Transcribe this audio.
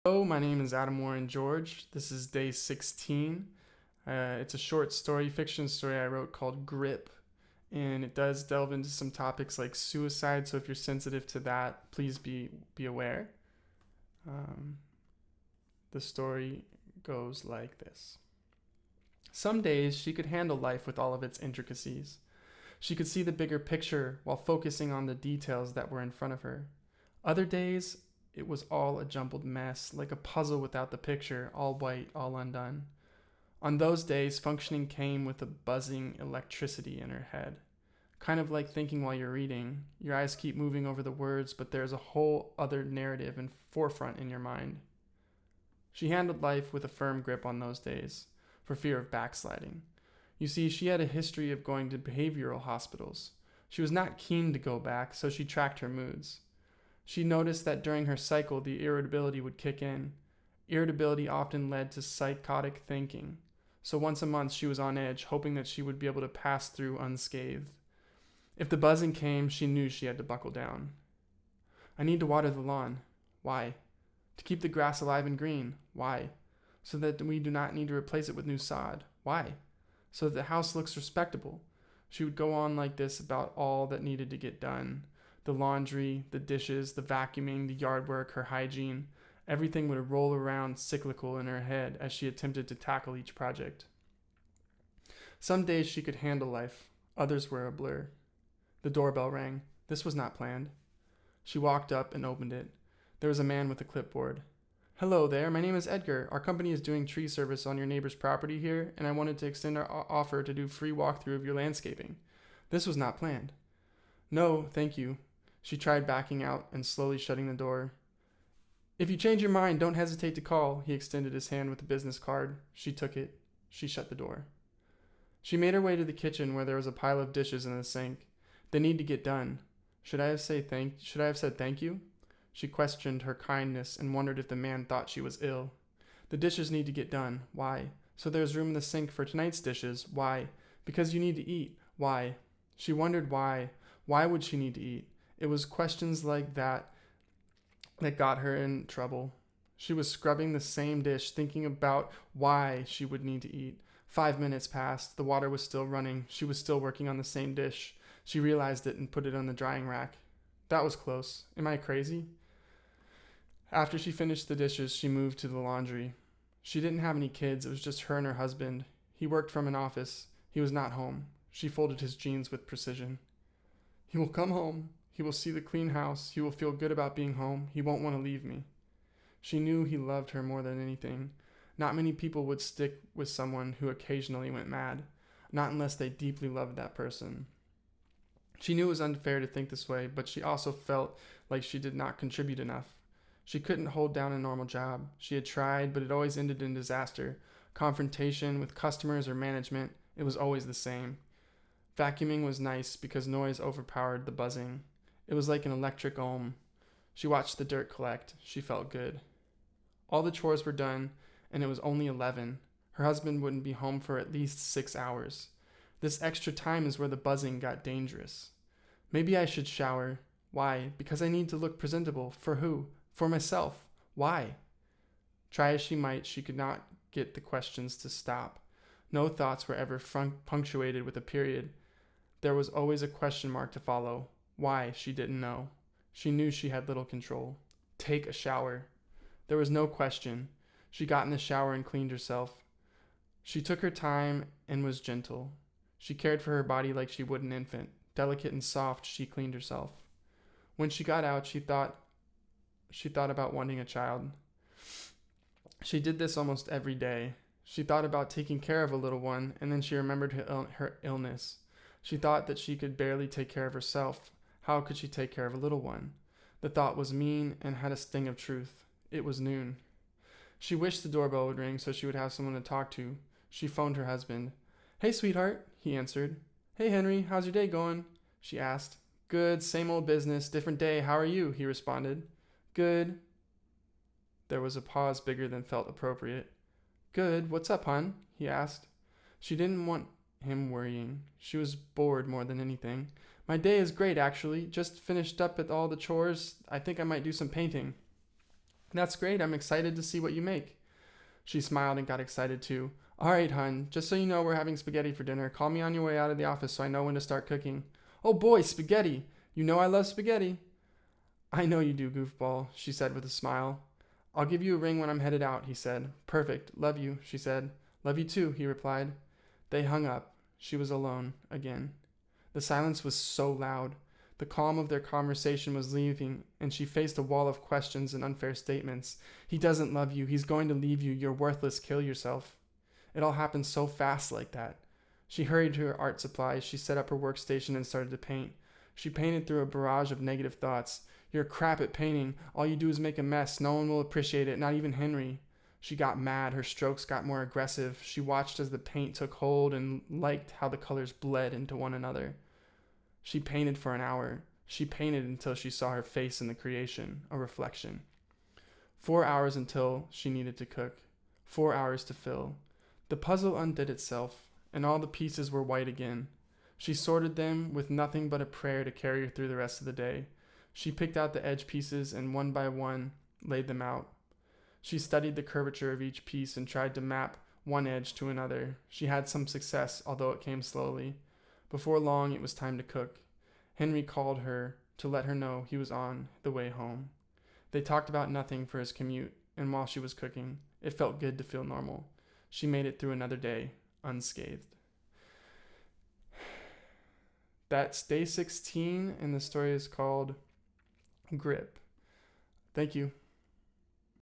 Hello, my name is Adam Warren George. This is day 16. It's a short story, fiction story I wrote called Grip, and it does delve into some topics like suicide. So if you're sensitive to that, please be aware. Um, the story goes like this. Some days she could handle life with all of its intricacies. She could see the bigger picture while focusing on the details that were in front of her. Other days, it was all a jumbled mess, like a puzzle without the picture, all white, all undone. On those days, functioning came with a buzzing electricity in her head. Kind of like thinking while you're reading. Your eyes keep moving over the words, but there's a whole other narrative and forefront in your mind. She handled life with a firm grip on those days, for fear of backsliding. You see, she had a history of going to behavioral hospitals. She was not keen to go back, so she tracked her moods. She noticed that during her cycle, the irritability would kick in. Irritability often led to psychotic thinking. So once a month, she was on edge, hoping that she would be able to pass through unscathed. If the buzzing came, she knew she had to buckle down. I need to water the lawn. Why? To keep the grass alive and green. Why? So that we do not need to replace it with new sod. Why? So that the house looks respectable. She would go on like this about all that needed to get done. The laundry, the dishes, the vacuuming, the yard work, her hygiene. Everything would roll around cyclical in her head as she attempted to tackle each project. Some days she could handle life, others were a blur. The doorbell rang. This was not planned. She walked up and opened it. There was a man with a clipboard. Hello there, my name is Edgar. Our company is doing tree service on your neighbor's property here, and I wanted to extend our offer to do free walkthrough of your landscaping. This was not planned. No, thank you. She tried backing out and slowly shutting the door. If you change your mind, don't hesitate to call. He extended his hand with a business card. She took it. She shut the door. She made her way to the kitchen where there was a pile of dishes in the sink. They need to get done. Should I have said thank you? She questioned her kindness and wondered if the man thought she was ill. The dishes need to get done. Why? So there's room in the sink for tonight's dishes. Why? Because you need to eat. Why? She wondered why. Why would she need to eat? It was questions like that got her in trouble. She was scrubbing the same dish, thinking about why she would need to eat. 5 minutes passed. The water was still running. She was still working on the same dish. She realized it and put it on the drying rack. That was close. Am I crazy? After she finished the dishes, she moved to the laundry. She didn't have any kids. It was just her and her husband. He worked from an office. He was not home. She folded his jeans with precision. He will come home. He will see the clean house. He will feel good about being home. He won't want to leave me. She knew he loved her more than anything. Not many people would stick with someone who occasionally went mad, not unless they deeply loved that person. She knew it was unfair to think this way, but she also felt like she did not contribute enough. She couldn't hold down a normal job. She had tried, but it always ended in disaster. Confrontation with customers or management, it was always the same. Vacuuming was nice because noise overpowered the buzzing. It was like an electric ohm. She watched the dirt collect. She felt good. All the chores were done, and it was only 11. Her husband wouldn't be home for at least 6 hours. This extra time is where the buzzing got dangerous. Maybe I should shower. Why? Because I need to look presentable. For who? For myself. Why? Try as she might, she could not get the questions to stop. No thoughts were ever punctuated with a period. There was always a question mark to follow. Why? She didn't know. She knew she had little control. Take a shower. There was no question. She got in the shower and cleaned herself. She took her time and was gentle. She cared for her body like she would an infant. Delicate and soft, she cleaned herself. When she got out, she thought about wanting a child. She did this almost every day. She thought about taking care of a little one, and then she remembered her illness. She thought that she could barely take care of herself. How could she take care of a little one? The thought was mean and had a sting of truth. It was noon. She wished the doorbell would ring so she would have someone to talk to. She phoned her husband. Hey, sweetheart, he answered. Hey, Henry, how's your day going? She asked. Good, same old business, different day. How are you? He responded. Good. There was a pause bigger than felt appropriate. Good, what's up, hon? He asked. She didn't want him worrying. She was bored more than anything. My day is great, actually. Just finished up with all the chores. I think I might do some painting. That's great. I'm excited to see what you make. She smiled and got excited too. All right, hun, just so you know, we're having spaghetti for dinner. Call me on your way out of the office so I know when to start cooking. Oh boy, spaghetti. You know I love spaghetti. I know you do, goofball, she said with a smile. I'll give you a ring when I'm headed out, he said. Perfect. Love you, she said. Love you too, he replied. They hung up. She was alone again. The silence was so loud. The calm of their conversation was leaving, and she faced a wall of questions and unfair statements. He doesn't love you. He's going to leave you. You're worthless. Kill yourself. It all happened so fast like that. She hurried to her art supplies. She set up her workstation and started to paint. She painted through a barrage of negative thoughts. You're crap at painting. All you do is make a mess. No one will appreciate it, not even Henry. She got mad. Her strokes got more aggressive. She watched as the paint took hold and liked how the colors bled into one another. She painted for an hour. She painted until she saw her face in the creation, a reflection. 4 hours until she needed to cook. 4 hours to fill. The puzzle undid itself, and all the pieces were white again. She sorted them with nothing but a prayer to carry her through the rest of the day. She picked out the edge pieces and one by one laid them out. She studied the curvature of each piece and tried to map one edge to another. She had some success, although it came slowly. Before long, it was time to cook. Henry called her to let her know he was on the way home. They talked about nothing for his commute, and while she was cooking, it felt good to feel normal. She made it through another day, unscathed. That's day 16, and the story is called Grip. Thank you.